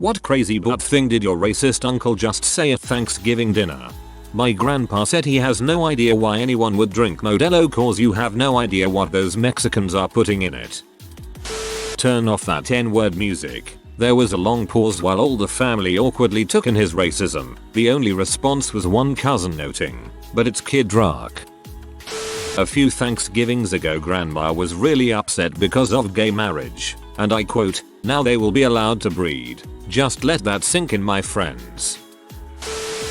What crazy butt thing did your racist uncle just say at Thanksgiving dinner? My grandpa said he has no idea why anyone would drink Modelo cause you have no idea what those Mexicans are putting in it. Turn off that N-word music. There was a long pause while all the family awkwardly took in his racism. The only response was one cousin noting, "But it's Kid Rock." A few Thanksgivings ago grandma was really upset because of gay marriage, and I quote, "Now they will be allowed to breed. Just let that sink in, my friends."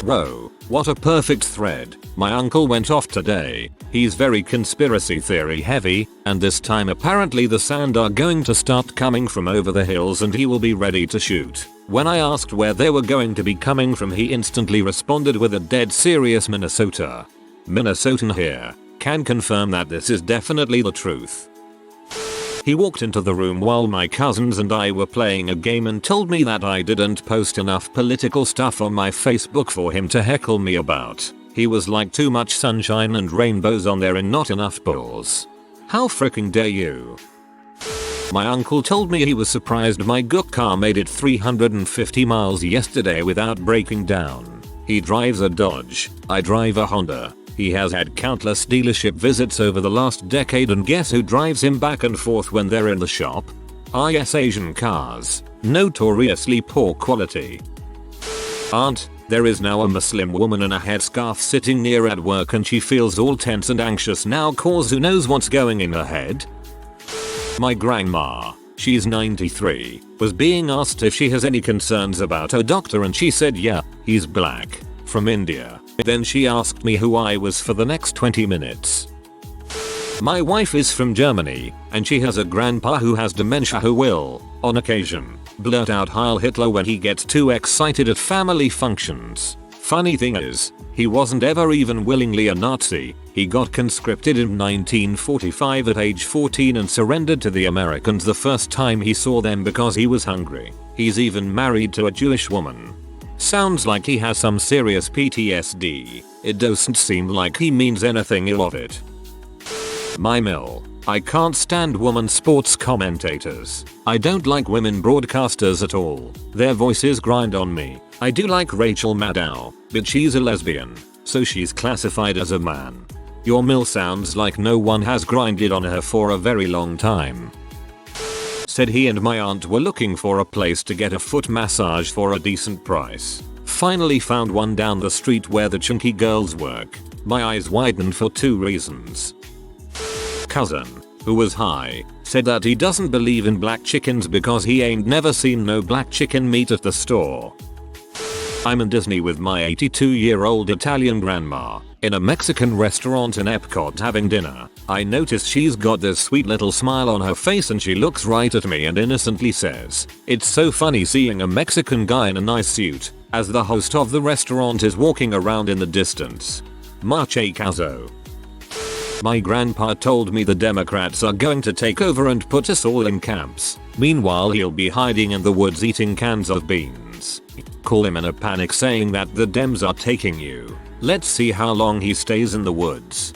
Whoa, what a perfect thread. My uncle went off today. He's very conspiracy theory heavy, and this time apparently the sand are going to start coming from over the hills and he will be ready to shoot. When I asked where they were going to be coming from, he instantly responded with a dead serious Minnesota. Minnesotan here. Can confirm that this is definitely the truth. He walked into the room while my cousins and I were playing a game and told me that I didn't post enough political stuff on my Facebook for him to heckle me about. He was like, too much sunshine and rainbows on there and not enough balls. How freaking dare you? My uncle told me he was surprised my Gook car made it 350 miles yesterday without breaking down. He drives a Dodge, I drive a Honda. He has had countless dealership visits over the last decade, and guess who drives him back and forth when they're in the shop? Yes, Asian cars. Notoriously poor quality. Aunt, there is now a Muslim woman in a headscarf sitting near at work and she feels all tense and anxious now cause who knows what's going in her head? My grandma, she's 93, was being asked if she has any concerns about her doctor and she said yeah, he's black, from India. Then she asked me who I was for the next 20 minutes. My wife is from Germany, and she has a grandpa who has dementia who will, on occasion, blurt out Heil Hitler when he gets too excited at family functions. Funny thing is, he wasn't ever even willingly a Nazi. He got conscripted in 1945 at age 14 and surrendered to the Americans the first time he saw them because he was hungry. He's even married to a Jewish woman. Sounds like he has some serious PTSD. It doesn't seem like he means anything ill of it. My mill. I can't stand woman sports commentators. I don't like women broadcasters at all. Their voices grind on me. I do like Rachel Maddow, but she's a lesbian, so she's classified as a man. Your mill sounds like no one has grinded on her for a very long time. Said he and my aunt were looking for a place to get a foot massage for a decent price. Finally found one down the street where the chunky girls work. My eyes widened for two reasons. Cousin, who was high, said that he doesn't believe in black chickens because he ain't never seen no black chicken meat at the store. I'm in Disney with my 82-year-old Italian grandma, in a Mexican restaurant in Epcot having dinner. I noticed she's got this sweet little smile on her face and she looks right at me and innocently says, "It's so funny seeing a Mexican guy in a nice suit," as the host of the restaurant is walking around in the distance. Marche caso. My grandpa told me the Democrats are going to take over and put us all in camps. Meanwhile he'll be hiding in the woods eating cans of beans. Call him in a panic saying that the Dems are taking you. Let's see how long he stays in the woods.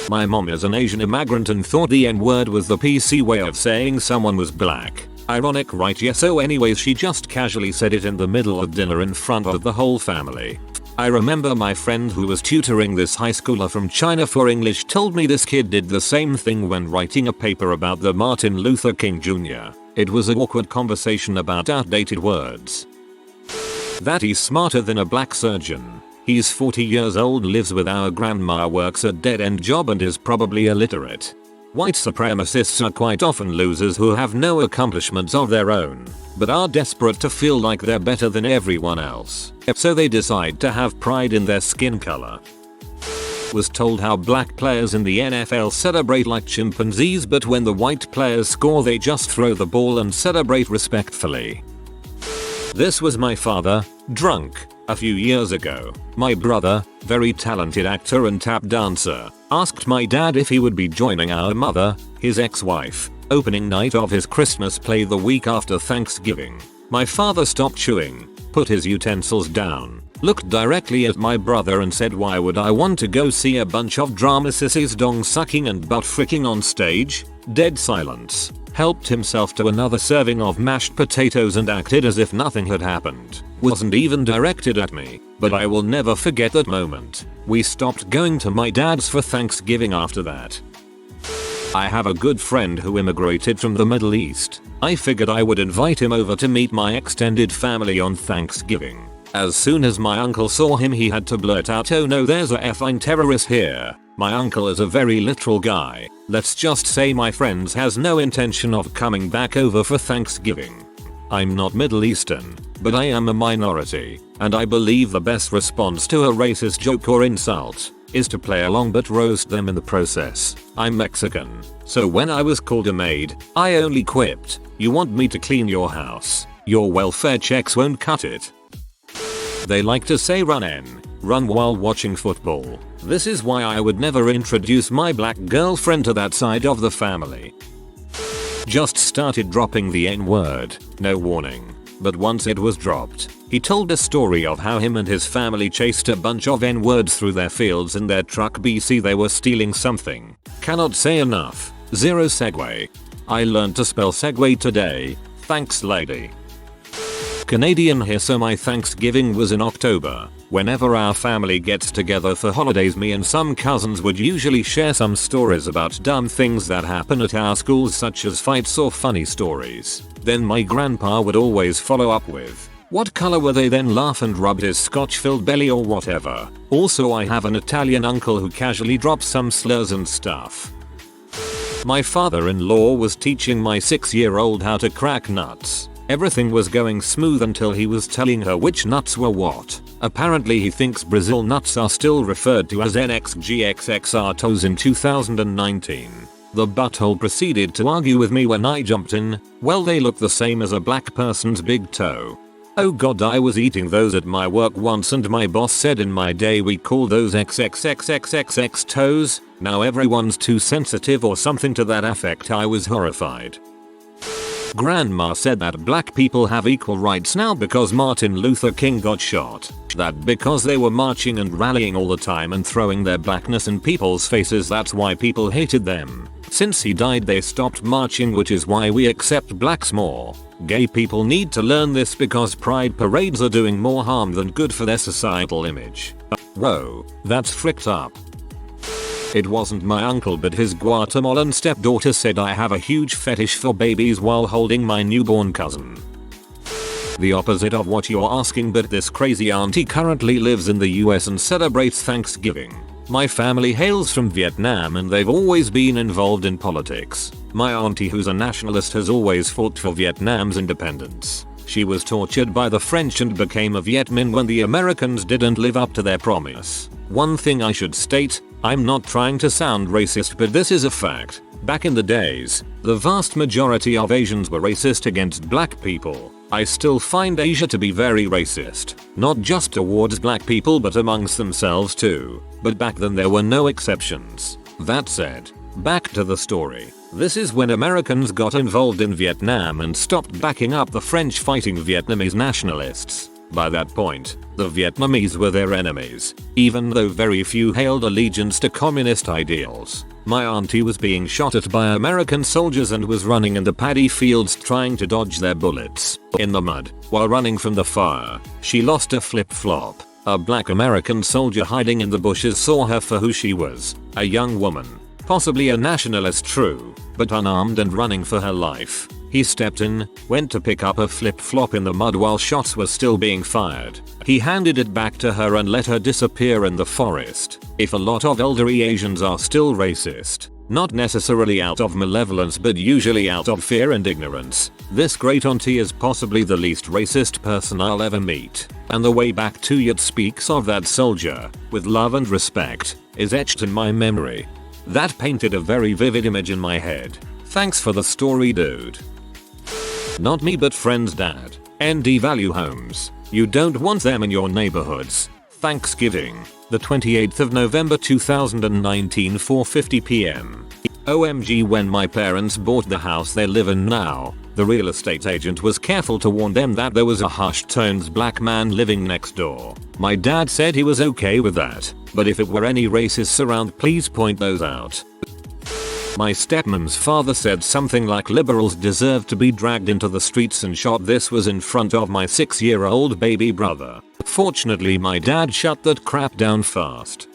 My mom is an Asian immigrant and thought the N-word was the PC way of saying someone was black. Ironic, right? Yeah, so anyways she just casually said it in the middle of dinner in front of the whole family. I remember my friend who was tutoring this high schooler from China for English told me this kid did the same thing when writing a paper about the Martin Luther King Jr. It was an awkward conversation about outdated words. That he's smarter than a black surgeon. He's 40 years old, lives with our grandma, works a dead-end job and is probably illiterate. White supremacists are quite often losers who have no accomplishments of their own, but are desperate to feel like they're better than everyone else. So they decide to have pride in their skin color. Was told how black players in the NFL celebrate like chimpanzees, but when the white players score they just throw the ball and celebrate respectfully. This was my father, drunk, a few years ago. My brother, very talented actor and tap dancer, asked my dad if he would be joining our mother, his ex-wife, opening night of his Christmas play the week after Thanksgiving. My father stopped chewing, put his utensils down, looked directly at my brother and said, "Why would I want to go see a bunch of drama sissies dong sucking and butt fricking on stage?" Dead silence. helped himself to another serving of mashed potatoes and acted as if nothing had happened. Wasn't even directed at me, but I will never forget that moment. We stopped going to my dad's for Thanksgiving after that. I have a good friend who immigrated from the Middle East. I figured I would invite him over to meet my extended family on Thanksgiving. As soon as my uncle saw him, he had to blurt out, "Oh no, there's a effing terrorist here." My uncle is a very literal guy. Let's just say my friend has no intention of coming back over for Thanksgiving. I'm not Middle Eastern, but I am a minority, and I believe the best response to a racist joke or insult is to play along but roast them in the process. I'm Mexican, so when I was called a maid, I only quipped, "You want me to clean your house? Your welfare checks won't cut it." They like to say run while watching football. This is why I would never introduce my black girlfriend to that side of the family. Just started dropping the N-word, no warning. But once it was dropped, he told a story of how him and his family chased a bunch of N-words through their fields in their truck. BC they were stealing something. Cannot say enough. Zero segue. I learned to spell segue today. Thanks lady. Canadian here, so my Thanksgiving was in October. Whenever our family gets together for holidays, me and some cousins would usually share some stories about dumb things that happen at our schools, such as fights or funny stories. Then my grandpa would always follow up with, "What color were they?" then laugh and rub his scotch-filled belly or whatever. Also, I have an Italian uncle who casually drops some slurs and stuff. My father-in-law was teaching my 6-year-old how to crack nuts. Everything was going smooth until he was telling her which nuts were what. Apparently he thinks Brazil nuts are still referred to as NXGXXR toes in 2019. The butthole proceeded to argue with me when I jumped in, "Well, they look the same as a black person's big toe." Oh god, I was eating those at my work once and my boss said in my day we call those XXXXXX toes. Now everyone's too sensitive or something to that effect. I was horrified. Grandma said that black people have equal rights now because Martin Luther King got shot. That because they were marching and rallying all the time and throwing their blackness in people's faces, that's why people hated them. Since he died they stopped marching, which is why we accept blacks more. Gay people need to learn this because pride parades are doing more harm than good for their societal image. Whoa, that's fricked up. It wasn't my uncle, but his Guatemalan stepdaughter said I have a huge fetish for babies while holding my newborn cousin. The opposite of what you're asking, but this crazy auntie currently lives in the US and celebrates Thanksgiving. My family hails from Vietnam and they've always been involved in politics. My auntie, who's a nationalist, has always fought for Vietnam's independence. She was tortured by the French and became a Viet Minh when the Americans didn't live up to their promise. One thing I should state, I'm not trying to sound racist, but this is a fact. Back in the days, the vast majority of Asians were racist against black people. I still find Asia to be very racist, not just towards black people but amongst themselves too. But back then there were no exceptions. That said, back to the story. This is when Americans got involved in Vietnam and stopped backing up the French fighting Vietnamese nationalists. By that point, the Vietnamese were their enemies, even though very few hailed allegiance to communist ideals. My auntie was being shot at by American soldiers and was running in the paddy fields trying to dodge their bullets. In the mud, while running from the fire, she lost a flip-flop. A black American soldier hiding in the bushes saw her for who she was, a young woman, possibly a nationalist, true, but unarmed and running for her life. He stepped in, went to pick up a flip-flop in the mud while shots were still being fired. He handed it back to her and let her disappear in the forest. If a lot of elderly Asians are still racist, not necessarily out of malevolence but usually out of fear and ignorance, this great auntie is possibly the least racist person I'll ever meet. And the way back to Yet speaks of that soldier, with love and respect, is etched in my memory. That painted a very vivid image in my head. Thanks for the story, dude. Not me but friend's dad. And devalue homes. You don't want them in your neighborhoods. Thanksgiving, the 28th of November 2019, 4:50 p.m. OMG, when my parents bought the house they live in now, the real estate agent was careful to warn them that there was a hushed-tones black man living next door. My dad said he was okay with that, but if it were any racists around, please point those out. My stepmom's father said something like liberals deserve to be dragged into the streets and shot. This was in front of my 6-year-old baby brother. Fortunately my dad shut that crap down fast.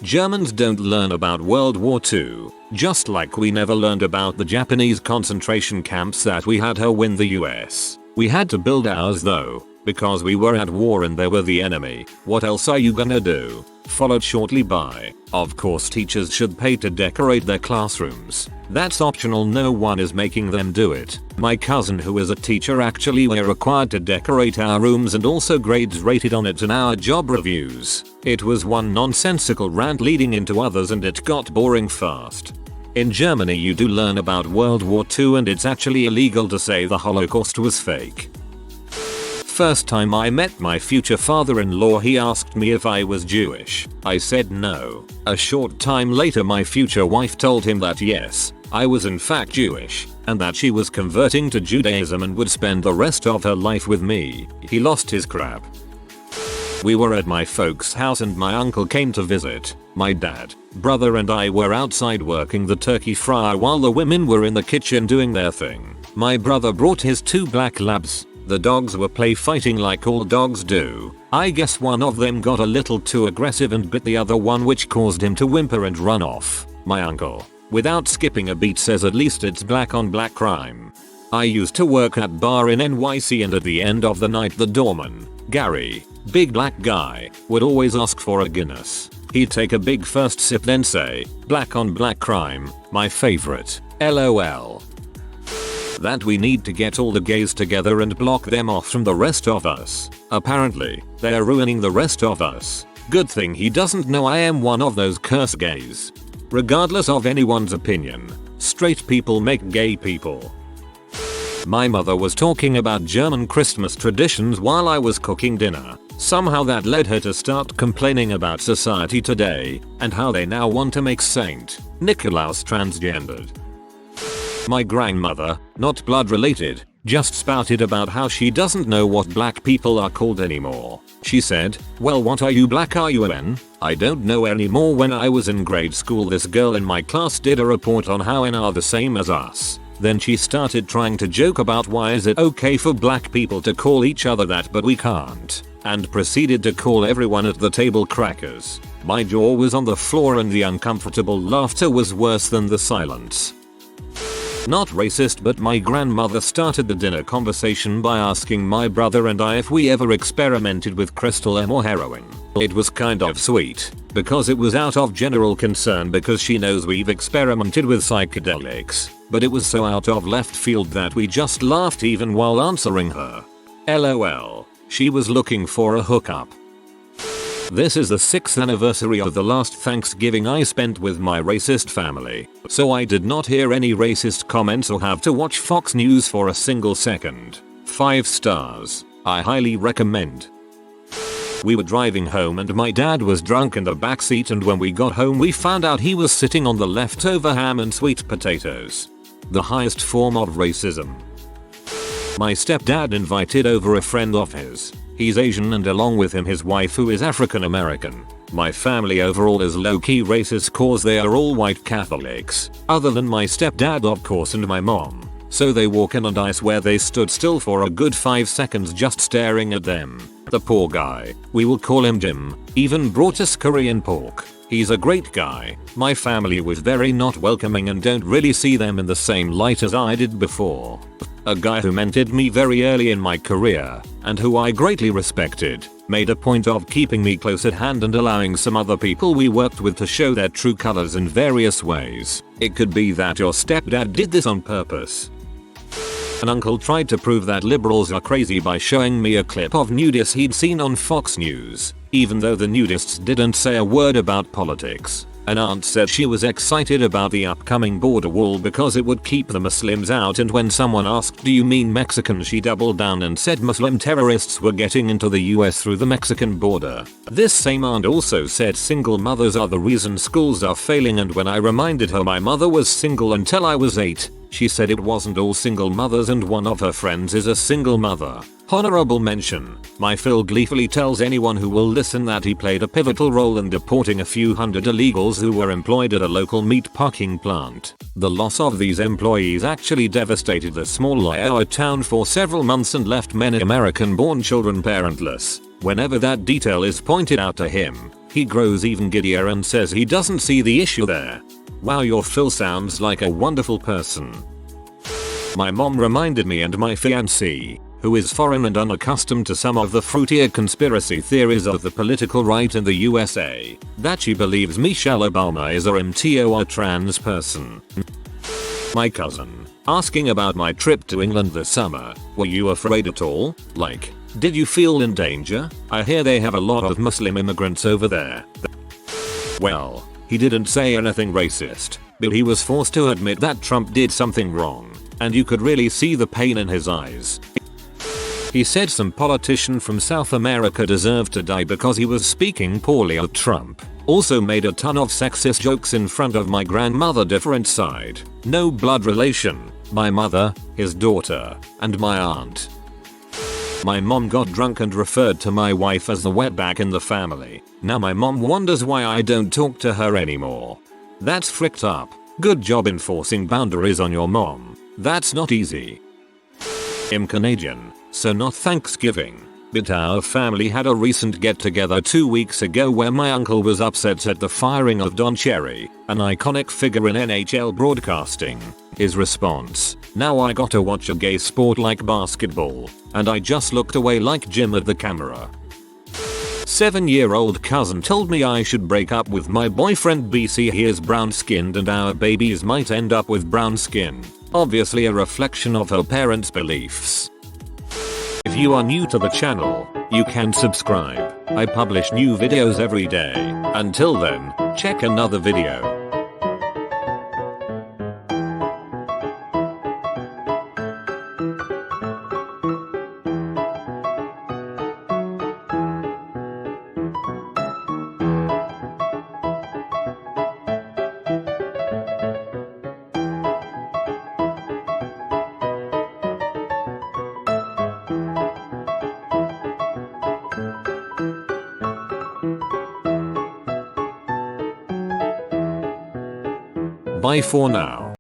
Germans don't learn about World War II, just like we never learned about the Japanese concentration camps that we had to win the US. We had to build ours though, because we were at war and they were the enemy. What else are you gonna do? Followed shortly by, of course teachers should pay to decorate their classrooms. That's optional, no one is making them do it. My cousin who is a teacher actually were required to decorate our rooms and also grades rated on it in our job reviews. It was one nonsensical rant leading into others and it got boring fast. In Germany you do learn about World War II and it's actually illegal to say the Holocaust was fake. First time I met my future father-in-law he asked me if I was Jewish. I said no. A short time later my future wife told him that yes, I was in fact Jewish, and that she was converting to Judaism and would spend the rest of her life with me. He lost his crap. We were at my folks' house and my uncle came to visit. My dad, brother and I were outside working the turkey fryer while the women were in the kitchen doing their thing. My brother brought his 2 black labs. The dogs were play fighting like all dogs do. I guess one of them got a little too aggressive and bit the other one, which caused him to whimper and run off. My uncle, without skipping a beat, says at least it's black on black crime. I used to work at bar in NYC and at the end of the night the doorman, Gary, big black guy, would always ask for a Guinness. He'd take a big first sip then say, black on black crime, my favorite, LOL. That we need to get all the gays together and block them off from the rest of us. Apparently, they're ruining the rest of us. Good thing he doesn't know I am one of those cursed gays. Regardless of anyone's opinion, straight people make gay people. My mother was talking about German Christmas traditions while I was cooking dinner. Somehow that led her to start complaining about society today and how they now want to make Saint Nicholas transgendered. My grandmother, not blood related, just spouted about how she doesn't know what black people are called anymore. She said, well, what are you, black are you N? I don't know anymore. When I was in grade school this girl in my class did a report on how N are the same as us. Then she started trying to joke about why is it okay for black people to call each other that but we can't, and proceeded to call everyone at the table crackers. My jaw was on the floor and the uncomfortable laughter was worse than the silence. Not racist, but my grandmother started the dinner conversation by asking my brother and I if we ever experimented with crystal meth or heroin. It was kind of sweet, because it was out of general concern because she knows we've experimented with psychedelics, but it was so out of left field that we just laughed even while answering her. LOL. She was looking for a hookup. This is the 6th anniversary of the last Thanksgiving I spent with my racist family, so I did not hear any racist comments or have to watch Fox News for a single second. 5 stars. I highly recommend. We were driving home and my dad was drunk in the backseat, and when we got home we found out he was sitting on the leftover ham and sweet potatoes. The highest form of racism. My stepdad invited over a friend of his. He's Asian and along with him his wife who is African American. My family overall is low-key racist cause they are all white Catholics, other than my stepdad of course and my mom. So they walk in and I swear they stood still for a good 5 seconds just staring at them. The poor guy, we will call him Jim, even brought us Korean pork. He's a great guy. My family was very not welcoming and don't really see them in the same light as I did before. A guy who mentored me very early in my career, and who I greatly respected, made a point of keeping me close at hand and allowing some other people we worked with to show their true colors in various ways. It could be that your stepdad did this on purpose. An uncle tried to prove that liberals are crazy by showing me a clip of nudists he'd seen on Fox News, even though the nudists didn't say a word about politics. An aunt said she was excited about the upcoming border wall because it would keep the Muslims out, and when someone asked do you mean Mexicans, she doubled down and said Muslim terrorists were getting into the US through the Mexican border. This same aunt also said single mothers are the reason schools are failing, and when I reminded her my mother was single until I was 8, she said it wasn't all single mothers and one of her friends is a single mother. Honorable mention, my Phil gleefully tells anyone who will listen that he played a pivotal role in deporting a few hundred illegals who were employed at a local meat packing plant. The loss of these employees actually devastated the small Iowa town for several months and left many American-born children parentless. Whenever that detail is pointed out to him, he grows even giddier and says he doesn't see the issue there. Wow, your Phil sounds like a wonderful person. My mom reminded me and my fiancé, who is foreign and unaccustomed to some of the fruitier conspiracy theories of the political right in the USA, that she believes Michelle Obama is a MTO or trans person. My cousin, asking about my trip to England this summer, were you afraid at all? Like, did you feel in danger? I hear they have a lot of Muslim immigrants over there. Well, he didn't say anything racist, but he was forced to admit that Trump did something wrong, and you could really see the pain in his eyes. He said some politician from South America deserved to die because he was speaking poorly of Trump. Also made a ton of sexist jokes in front of my grandmother, different side, no blood relation, my mother, his daughter, and my aunt. My mom got drunk and referred to my wife as the wetback in the family. Now my mom wonders why I don't talk to her anymore. That's fricked up. Good job enforcing boundaries on your mom. That's not easy. I'm Canadian, so not Thanksgiving, but our family had a recent get together 2 weeks ago where my uncle was upset at the firing of Don Cherry, an iconic figure in NHL broadcasting. His response, now I gotta watch a gay sport like basketball, and I just looked away like Jim at the camera. 7-year-old cousin told me I should break up with my boyfriend BC. He is brown skinned and our babies might end up with brown skin. Obviously a reflection of her parents' beliefs. If you are new to the channel, you can subscribe. I publish new videos every day. Until then, check another video. Bye for now.